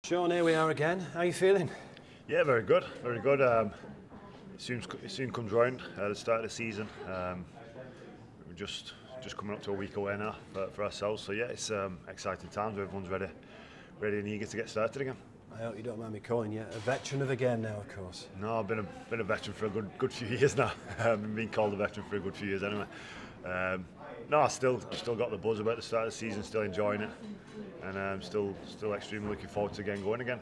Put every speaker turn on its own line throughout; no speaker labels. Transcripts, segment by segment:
Sean, here we are again. How are you feeling?
Yeah, very good, very good. It soon comes round at the start of the season. We're just coming up to a week away now for ourselves. So yeah, it's exciting times. Everyone's ready and eager to get started again.
I hope you don't mind me calling you a veteran of the game now, of course.
No, I've been a veteran for a good few years now. I've been called a veteran for a good few years anyway. No, I've still got the buzz about the start of the season, still enjoying it, and I'm still extremely looking forward to getting going again.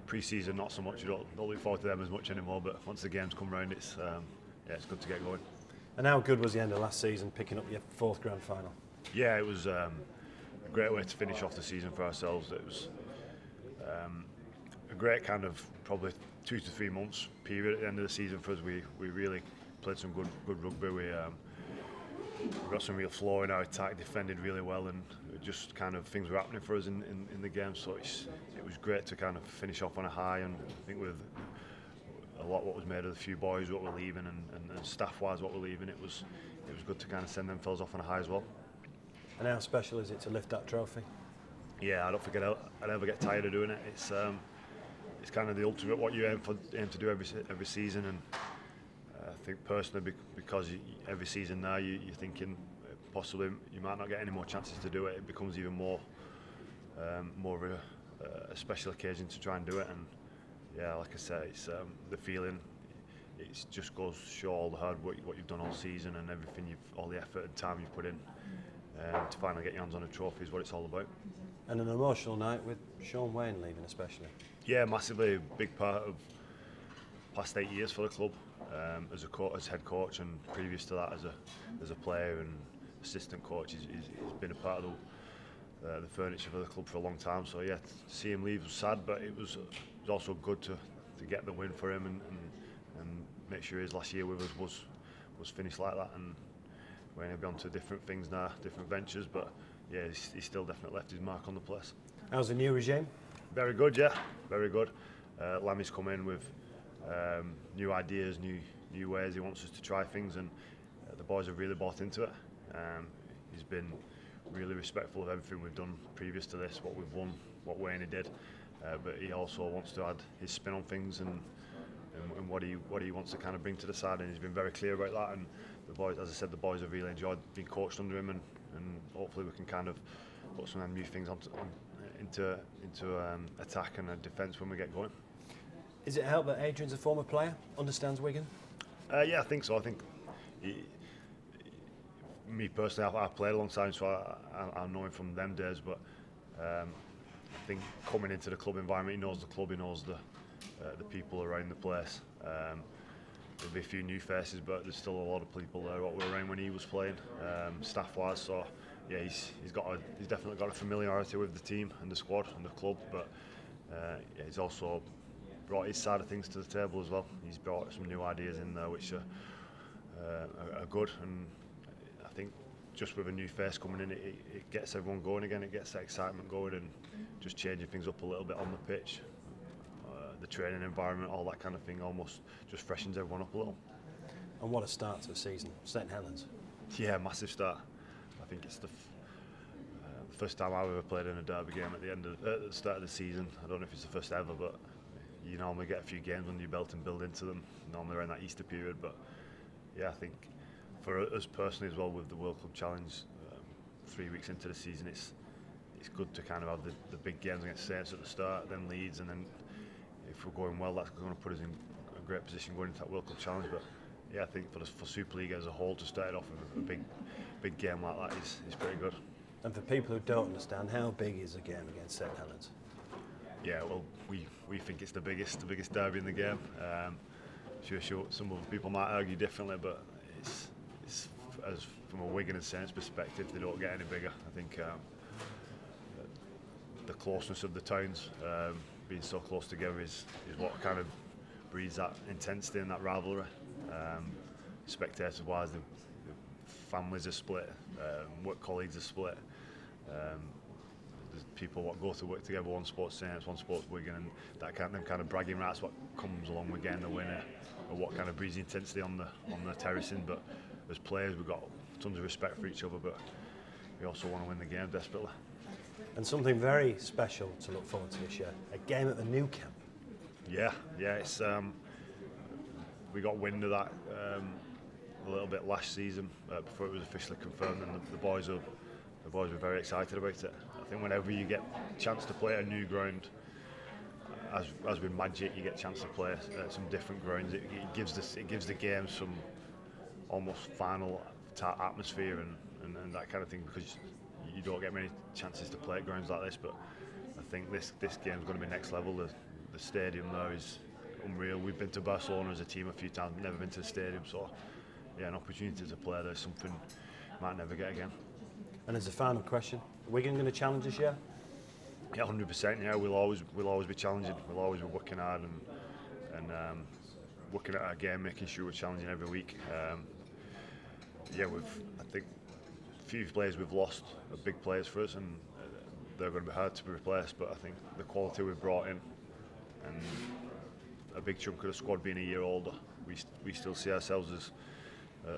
Pre-season, not so much. You don't look forward to them as much anymore. But once the games come round, it's good to get going.
And how good was the end of last season, picking up your 4th grand final?
Yeah, it was a great way to finish off the season for ourselves. It was a great kind of probably 2 to 3 months period at the end of the season for us. We really played some good rugby. We got some real flow in our attack, defended really well, and just kind of things were happening for us in the game. So it was great to kind of finish off on a high, and I think with a lot what was made of the few boys what were leaving and staff-wise what were leaving, it was good to kind of send them fellas off on a high as well. And
how special is it to lift that trophy?
Yeah, I don't think I'd ever get tired of doing it. It's kind of the ultimate what you aim to do every season, and I think personally because every season now you're thinking possibly you might not get any more chances to do it. It becomes even more of a special occasion to try and do it. And yeah, like I say, it's the feeling. It just goes to show all the hard work what you've done all season and everything all the effort and time you've put in to finally get your hands on a trophy is what it's all about.
And an emotional night with Sean Wayne leaving especially.
Yeah, massively a big part of past 8 years for the club as head coach, and previous to that as a player and assistant coach. He's been a part of the furniture for the club for a long time. So yeah, to see him leave was sad, but it was also good to get the win for him and make sure his last year with us was finished like that. And we're going to be on to different things now, different ventures, but yeah, he's still definitely left his mark on the place.
How's the new regime?
Very good, yeah, very good. Lammy's come in with new ideas, new ways. He wants us to try things, and the boys have really bought into it. He's been really respectful of everything we've done previous to this, what we've won, what Wayne did, but he also wants to add his spin on things and what he wants to kind of bring to the side, and he's been very clear about that. And the boys, as I said, the boys have really enjoyed being coached under him, and hopefully we can kind of put some new things into attack and defence when we get going.
Is it help that Adrian's a former player, understands Wigan?
Yeah, I think so. I think me personally, I've played alongside him, so I know him from them days. But I think coming into the club environment, he knows the club, he knows the people around the place. There'll be a few new faces, but there's still a lot of people there what were around when he was playing, staff-wise. So yeah, he's definitely got a familiarity with the team and the squad and the club. But yeah, he's also brought his side of things to the table as well. He's brought some new ideas in there which are good, and I think just with a new face coming in, it gets everyone going again. It gets the excitement going, and just changing things up a little bit on the pitch, the training environment, all that kind of thing, almost just freshens everyone up a little.
And what a start to the season, St Helens.
Yeah, massive start. I think it's the first time I've ever played in a derby game at the start of the season. I don't know if it's the first ever, but you normally get a few games under your belt and build into them, normally around that Easter period. But yeah, I think for us personally as well, with the World Club Challenge, 3 weeks into the season, it's good to kind of have the big games against Saints at the start, then Leeds, and then if we're going well, that's going to put us in a great position going into that World Club Challenge. But yeah, I think for Super League as a whole to start off with a big game like that is pretty good.
And for people who don't understand, how big is a game against St Helens?
Yeah, well, we think it's the biggest derby in the game. Sure, some other people might argue differently, but it's as from a Wigan and Saints perspective, they don't get any bigger. I think the closeness of the towns, being so close together, is what kind of breeds that intensity and that rivalry. Spectators-wise, the families are split, work colleagues are split. There's people what go to work together, one sports Saints, one sports Wigan, and them kind of bragging rights what comes along with getting the winner, or what kind of breeds the intensity on the terracing. But as players, we've got tons of respect for each other, but we also want to win the game desperately.
And something very special to look forward to this year, a game at the new camp.
Yeah, it's we got wind of that a little bit last season before it was officially confirmed, and the boys were very excited about it. I think whenever you get a chance to play at a new ground, as with Magic, you get a chance to play at some different grounds. It gives the game some almost final atmosphere and that kind of thing, because you don't get many chances to play at grounds like this. But I think this game's going to be next level. The stadium there is unreal. We've been to Barcelona as a team a few times, never been to the stadium, so yeah, an opportunity to play there is something you might never get again.
And as a final question, are Wigan going to challenge this year?
Yeah, 100%. Yeah, we'll always be challenging. We'll always be working hard and working at our game, making sure we're challenging every week. Yeah, I think a few players we've lost are big players for us, and they're going to be hard to replace. But I think the quality we've brought in, and a big chunk of the squad being a year older, we still see ourselves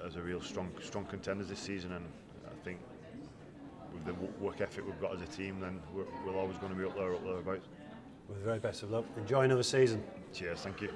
as a real strong contenders this season. And I think with the work ethic we've got as a team, then we're always going to be up there about.
With the very best of luck. Enjoy another season.
Cheers, thank you.